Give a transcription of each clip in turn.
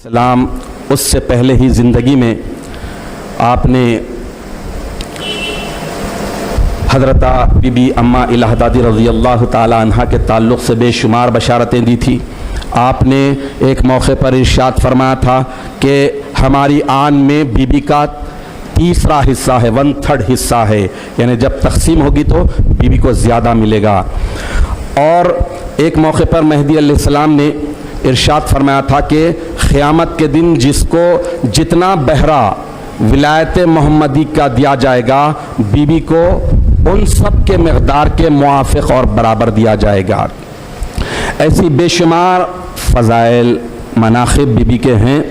सलाम उससे पहले ही ज़िंदगी में आपने हज़रत बीबी अम्मा इलाहदादी रज़ी अल्लाह ताला अन्हा के ताल्लुक़ से बेशुमार बशारतें दी थी। आपने एक मौके पर इरशाद फरमाया था कि हमारी आन में बीबी का तीसरा हिस्सा है, 1/3 हिस्सा है, यानी जब तकसीम होगी तो बीबी को ज़्यादा मिलेगा। और एक मौके पर मेहदी अलैहिस्सलाम ने इरशाद फरमाया था कि क़यामत के दिन जिसको जितना बहरा विलायत मोहम्मदी का दिया जाएगा, बीबी को उन सब के मक़दार के मुआफ़िक़ और बराबर दिया जाएगा। ऐसी बेशुमार फ़ज़ाइल मनाक़िब बीबी के हैं।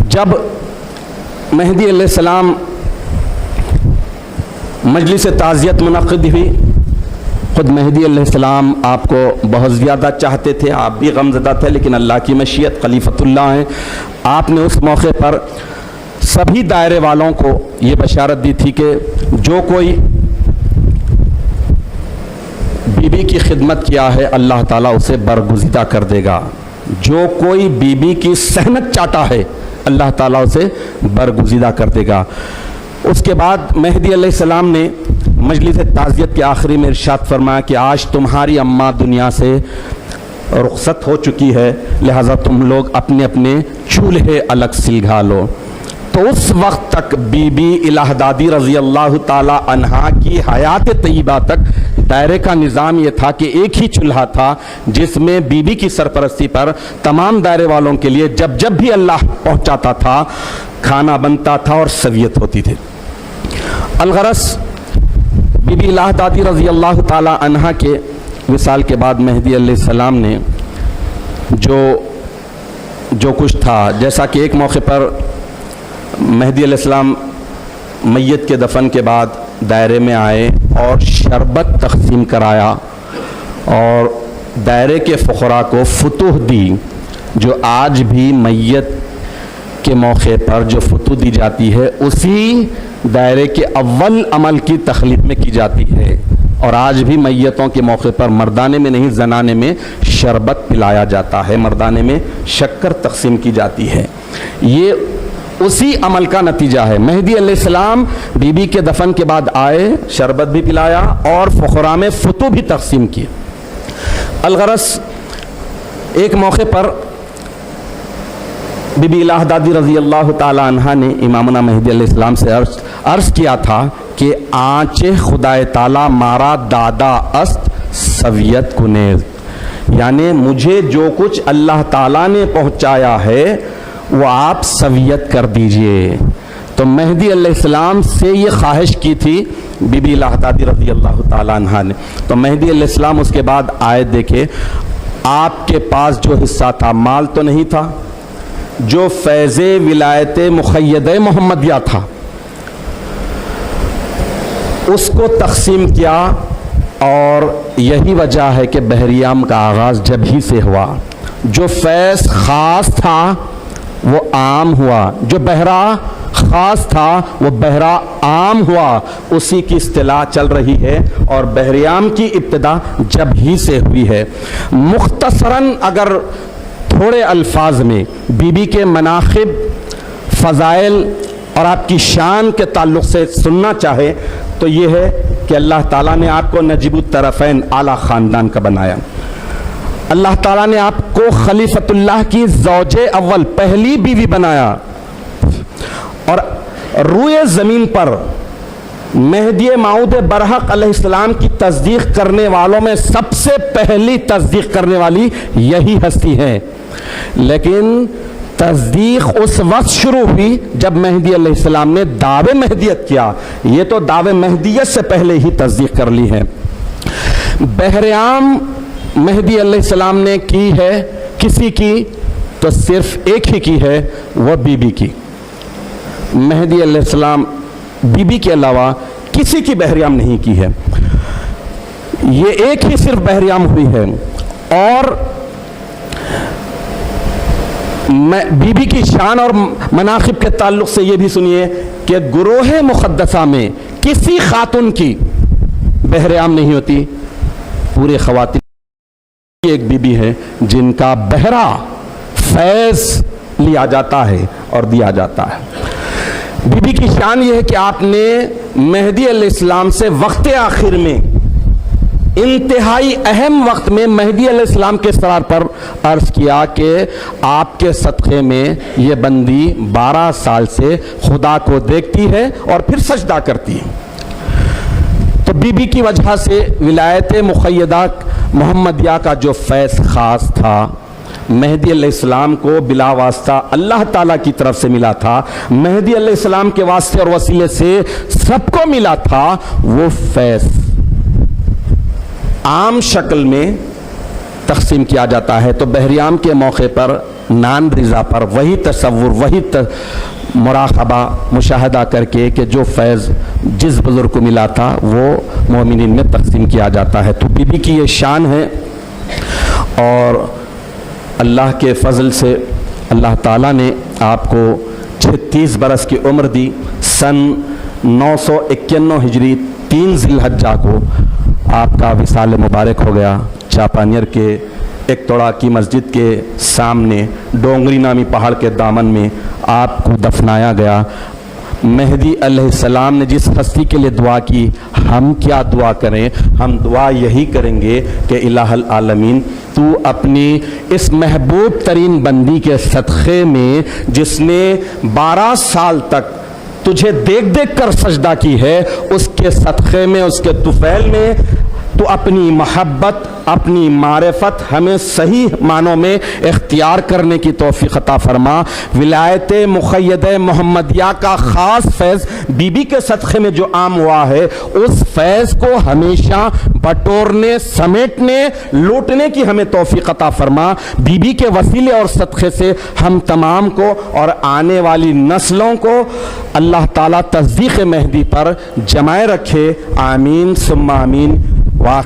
जब मेहदी अलैहिस्सलाम मजलिस ताज़ियत मुनक़्क़िद हुई, ख़ुद मेहदी अलैहिस्सलाम आपको बहुत ज़्यादा चाहते थे, आप भी गमज़दा थे, लेकिन अल्लाह की मशीयत खलीफतुल्लाह हैं। आपने उस मौके पर सभी दायरे वालों को ये बशारत दी थी कि जो कोई बीबी की खिदमत किया है अल्लाह ताला उसे बरगुज़िदा कर देगा। जो कोई बीबी की सहनत चाहता है अल्लाह ताला उसे बरगुज़िदा कर देगा। उसके बाद मेहदी अलैहिस्सलाम ने मजलिस ताज़ियत के आखिरी में इरशाद फरमाया कि आज तुम्हारी अम्मा दुनिया से रुखसत हो चुकी है, लिहाजा तुम लोग अपने अपने चूल्हे अलग सिलगा लो। तो उस वक्त तक बीबी इलाहदादी रज़ी अल्लाह ताला अन्हा की हयात तय्यबा तक दायरे का निज़ाम ये था कि एक ही चूल्हा था जिसमें बीबी की सरपरस्ती पर तमाम दायरे वालों के लिए जब जब भी अल्लाह पहुँचाता था खाना बनता था और सवियत होती थी। अलगरस बीबी इलाहदादी रज़ी अल्लाह ताला अन्हा के विसाल के बाद मेहदी अलैहिस्सलाम ने जो कुछ था, जैसा कि एक मौके पर मेहदी अलैहिस्सलाम मैयत के दफन के बाद दायरे में आए और शरबत तक़सीम कराया और दायरे के फ़ुक़रा को फतूह दी। जो आज भी मैयत के मौके पर जो फतूह दी जाती है उसी दायरे के अव्वल अमल की तख़लीक़ में की जाती है। और आज भी मैयतों के मौके पर मर्दाने में नहीं ज़नाने में शरबत पिलाया जाता है, मर्दाने में शक्कर तक़सीम की जाती है। ये उसी अमल का नतीजा है। मेहदी अलैहिस्सलाम बीबी के दफन के बाद आए, शरबत भी पिलाया और फ़ुक़रा में फतूह भी तक़सीम की। अलगरस एक मौके पर बीबी इलाहदादी रज़ी अल्लाह ताला अन्हा ने इमामना मेहदी अलैहिस्सलाम से अर्ज़ किया था कि आँचे खुदाए ताला मारा दादा अस्त सवियत कुनेज़, यानी मुझे जो कुछ अल्लाह ताला ने पहुँचाया है वो आप सवियत कर दीजिए। तो मेहदी अलैहिस्सलाम से ये ख्वाहिश की थी बीबी इलाहदादी रज़ी अल्लाह ताला अन्हा ने। तो मेहदी अलैहिस्सलाम उसके बाद आए, देखे आपके पास जो हिस्सा था, माल तो नहीं था, जो फैज़े विलायत मुक़य्यद मोहम्मदिया था उसको तक़सीम किया। और यही वजह है कि बहरियाम का आगाज़ जब ही से हुआ। जो फैज़ ख़ास था वो आम हुआ, जो बहरा ख़ास था वो बहरा आम हुआ। उसी की इस्तिलाह चल रही है और बहरियाम की इब्तिदा जब ही से हुई है। मुख्तसरन अगर थोड़े अल्फाज में बीबी के मनाक़िब, फ़ज़ाइल और आपकी शान के ताल्लुक़ से सुनना चाहे तो ये है कि अल्लाह ताला ने आपको नजीबुत तरफ़ैन आला ख़ानदान का बनाया। अल्लाह ताला ने आपको खलीफतुल्लाह की ज़ौजे अव्वल पहली बीवी बनाया और रूए ज़मीन पर मेहदी माऊद बरहक अलैहिस्सलाम की तस्दीक करने वालों में सबसे पहली तस्दीक करने वाली यही हस्ती है। लेकिन तस्दीक उस वक्त शुरू हुई जब मेहदी अलैहिस्सलाम ने दावे मेहदियत किया। ये तो दावे मेहदियत से पहले ही तस्दीक कर ली है। बहरियाम मेहदी अलैहिस्सलाम ने की है, किसी की तो सिर्फ एक ही की है, वह बीबी की। मेहदी अलैहिस्सलाम बीबी के अलावा किसी की बहरियाम नहीं की है। ये एक ही सिर्फ बहरियाम हुई है। और बीबी की शान और मनाक़िब के ताल्लुक़ से ये भी सुनिए कि गुरोह मुक़द्दसा में किसी खातून की बहरियाम नहीं होती। पूरे ख़वातीन एक बीबी है जिनका बहरा फैज़ लिया जाता है और दिया जाता है। बीबी की शान यह है कि आपने मेहदी अलैहिस्सलाम से वक्त आखिर में, इंतहाई अहम वक्त में मेहदी अलैहिस्सलाम के सरार पर अर्ज किया कि आपके सदक़े में ये बंदी 12 साल से खुदा को देखती है और फिर सजदा करती है। तो बीबी की वजह से विलायत मुक़य्यदा मोहम्मदिया का जो फैज़ ख़ास था, मेहदी अलैहिस्सलाम को बिला वास्ता अल्लाह ताला की तरफ से मिला था, मेहदी अलैहिस्सलाम के वास्ते और वसीले से सबको मिला था, वो फैज़ आम शक्ल में तकसीम किया जाता है। तो बहरियाम के मौके पर नान रिज़ा पर वही तसव्वुर, वही मुराक़बा, मुशाहदा करके कि जो फैज़ जिस बुज़ुर्ग को मिला था वो मोमिनीन में तकसीम किया जाता है। तो बीबी की ये शान है और अल्लाह के फ़ज़ल से अल्लाह ताला ने आपको 36 बरस की उम्र दी। सन 951 हिजरी 3 ज़िलहज्जा को आपका विसाल मुबारक हो गया। चापानियर के एक तोड़ा की मस्जिद के सामने डोंगरी नामी पहाड़ के दामन में आपको दफनाया गया। मेहदी अलैहिस्सलाम ने जिस हस्ती के लिए दुआ की, हम क्या दुआ करें? हम दुआ यही करेंगे कि इलाहुल आलमीन तू अपनी इस महबूब तरीन बंदी के सदक़े में, जिसने 12 साल तक तुझे देख देख कर सजदा की है, उसके सदक़े में, उसके तुफ़ैल में तो अपनी मोहब्बत, अपनी मारिफत हमें सही मानों में इख्तियार करने की तौफीक अता फरमा। विलायत मुक़य्यदा मोहम्मदिया का ख़ास फैज़ बीबी के सदक़े में जो आम हुआ है, उस फैज़ को हमेशा बटोरने, समेटने, लूटने की हमें तौफीक अता फरमा। बीबी के वसीले और सदक़े से हम तमाम को और आने वाली नस्लों को अल्लाह ताला तस्दीक़ मेहदी पर जमाए रखे। आमीन सुम्मा आमीन। वाह।